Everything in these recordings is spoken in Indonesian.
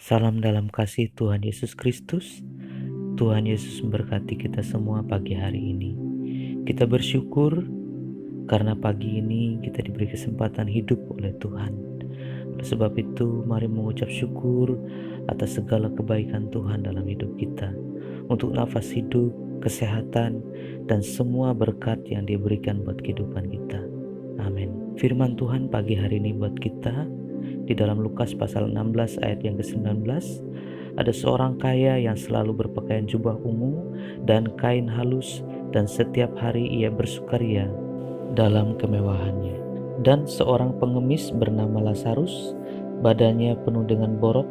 Salam dalam kasih Tuhan Yesus Kristus. Tuhan Yesus memberkati kita semua pagi hari ini. Kita bersyukur karena pagi ini kita diberi kesempatan hidup oleh Tuhan. Oleh sebab itu, mari mengucap syukur atas segala kebaikan Tuhan dalam hidup kita. Untuk nafas hidup, kesehatan, dan semua berkat yang diberikan buat kehidupan kita. Amin. Firman Tuhan pagi hari ini buat kita di dalam Lukas pasal 16 ayat yang ke-19, ada seorang kaya yang selalu berpakaian jubah ungu dan kain halus, dan setiap hari ia bersukaria dalam kemewahannya. Dan seorang pengemis bernama Lazarus, badannya penuh dengan borok,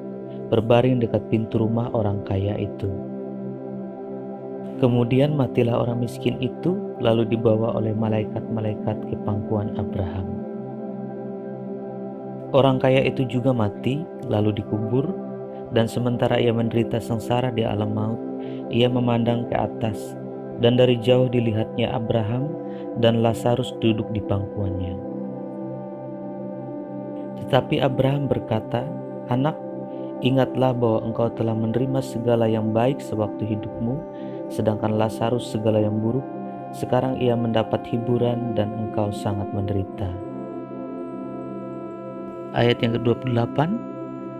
berbaring dekat pintu rumah orang kaya itu. Kemudian matilah orang miskin itu, lalu dibawa oleh malaikat-malaikat ke pangkuan Abraham. Orang kaya itu juga mati, lalu dikubur, dan sementara ia menderita sengsara di alam maut, ia memandang ke atas, dan dari jauh dilihatnya Abraham dan Lazarus duduk di pangkuannya. Tetapi Abraham berkata, "Anak, ingatlah bahwa engkau telah menerima segala yang baik sewaktu hidupmu, sedangkan Lazarus segala yang buruk. Sekarang ia mendapat hiburan dan engkau sangat menderita." Ayat yang ke-28,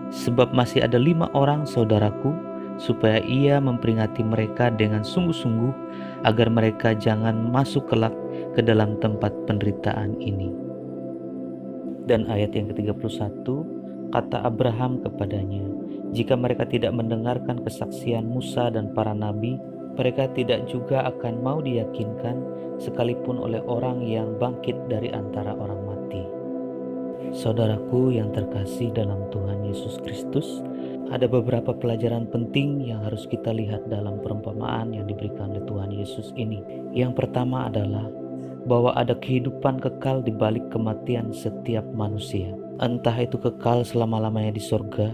sebab masih ada 5 orang saudaraku, supaya ia memperingati mereka dengan sungguh-sungguh, agar mereka jangan masuk kelak ke dalam tempat penderitaan ini. Dan ayat yang ke-31, kata Abraham kepadanya, jika mereka tidak mendengarkan kesaksian Musa dan para nabi, mereka tidak juga akan mau diyakinkan, sekalipun oleh orang yang bangkit dari antara orang mati. Saudaraku yang terkasih dalam Tuhan Yesus Kristus, ada beberapa pelajaran penting yang harus kita lihat dalam perumpamaan yang diberikan oleh Tuhan Yesus ini. Yang pertama adalah bahwa ada kehidupan kekal di balik kematian setiap manusia. Entah itu kekal selama-lamanya di sorga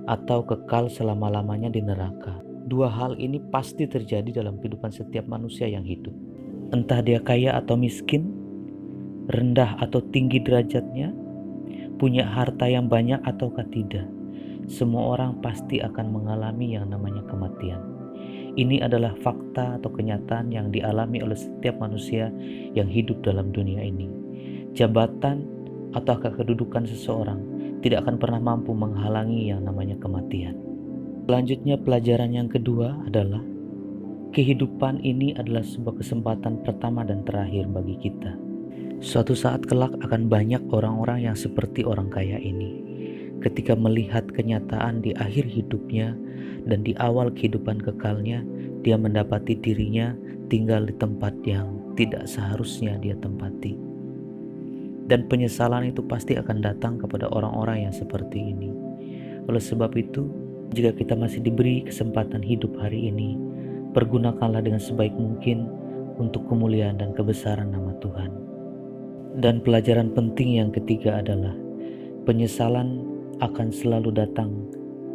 atau kekal selama-lamanya di neraka. Dua hal ini pasti terjadi dalam kehidupan setiap manusia yang hidup. Entah dia kaya atau miskin, rendah atau tinggi derajatnya, punya harta yang banyak ataukah tidak, semua orang pasti akan mengalami yang namanya kematian. Ini adalah fakta atau kenyataan yang dialami oleh setiap manusia yang hidup dalam dunia ini. Jabatan atau kedudukan seseorang tidak akan pernah mampu menghalangi yang namanya kematian. Selanjutnya, pelajaran yang kedua adalah kehidupan ini adalah sebuah kesempatan pertama dan terakhir bagi kita. Suatu saat kelak akan banyak orang-orang yang seperti orang kaya ini. Ketika melihat kenyataan di akhir hidupnya dan di awal kehidupan kekalnya, dia mendapati dirinya tinggal di tempat yang tidak seharusnya dia tempati. Dan penyesalan itu pasti akan datang kepada orang-orang yang seperti ini. Oleh sebab itu, jika kita masih diberi kesempatan hidup hari ini, pergunakanlah dengan sebaik mungkin untuk kemuliaan dan kebesaran nama Tuhan. Dan pelajaran penting yang ketiga adalah penyesalan akan selalu datang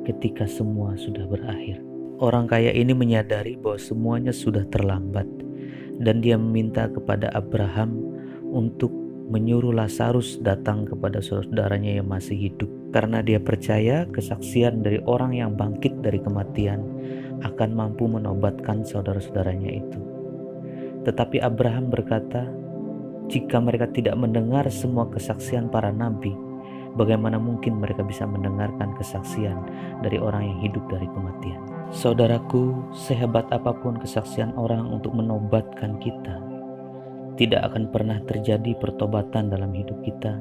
ketika semua sudah berakhir. Orang kaya ini menyadari bahwa semuanya sudah terlambat, dan dia meminta kepada Abraham untuk menyuruh Lazarus datang kepada saudara-saudaranya yang masih hidup, karena dia percaya kesaksian dari orang yang bangkit dari kematian akan mampu menobatkan saudara-saudaranya itu. Tetapi Abraham berkata, jika mereka tidak mendengar semua kesaksian para nabi, bagaimana mungkin mereka bisa mendengarkan kesaksian dari orang yang hidup dari kematian? Saudaraku, sehebat apapun kesaksian orang untuk menobatkan kita, tidak akan pernah terjadi pertobatan dalam hidup kita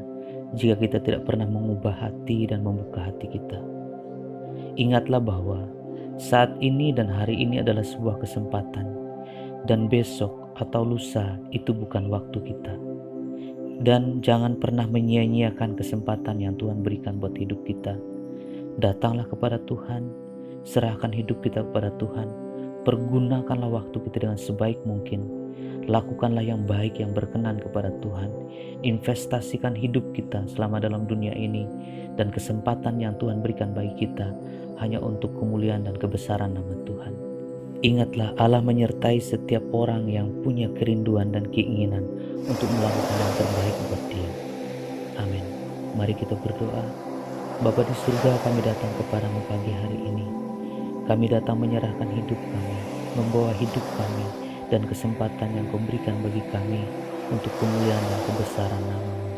jika kita tidak pernah mengubah hati dan membuka hati kita. Ingatlah bahwa saat ini dan hari ini adalah sebuah kesempatan, dan besok atau lusa itu bukan waktu kita. Dan jangan pernah menyia-nyiakan kesempatan yang Tuhan berikan buat hidup kita. Datanglah kepada Tuhan, serahkan hidup kita kepada Tuhan, pergunakanlah waktu kita dengan sebaik mungkin, lakukanlah yang baik yang berkenan kepada Tuhan, investasikan hidup kita selama dalam dunia ini, dan kesempatan yang Tuhan berikan bagi kita hanya untuk kemuliaan dan kebesaran nama Tuhan. Ingatlah, Allah menyertai setiap orang yang punya kerinduan dan keinginan untuk melakukan yang terbaik buat dia. Amin. Mari kita berdoa. Bapa di surga, kami datang kepadamu pagi hari ini. Kami datang menyerahkan hidup kami, membawa hidup kami, dan kesempatan yang Kau berikan bagi kami untuk kemuliaan dan kebesaran nama-Mu.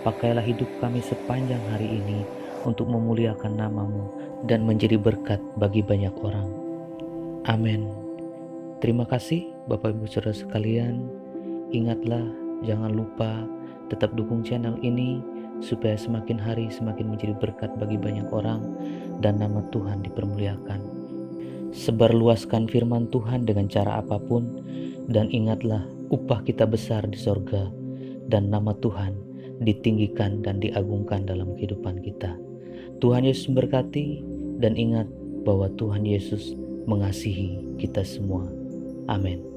Pakailah hidup kami sepanjang hari ini untuk memuliakan nama-Mu dan menjadi berkat bagi banyak orang. Amin. Terima kasih Bapak Ibu Saudara sekalian. Ingatlah, jangan lupa tetap dukung channel ini supaya semakin hari semakin menjadi berkat bagi banyak orang dan nama Tuhan dipermuliakan. Sebarluaskan firman Tuhan dengan cara apapun, dan ingatlah upah kita besar di sorga dan nama Tuhan ditinggikan dan diagungkan dalam kehidupan kita. Tuhan Yesus memberkati, dan ingat bahwa Tuhan Yesus mengasihi kita semua. Amin.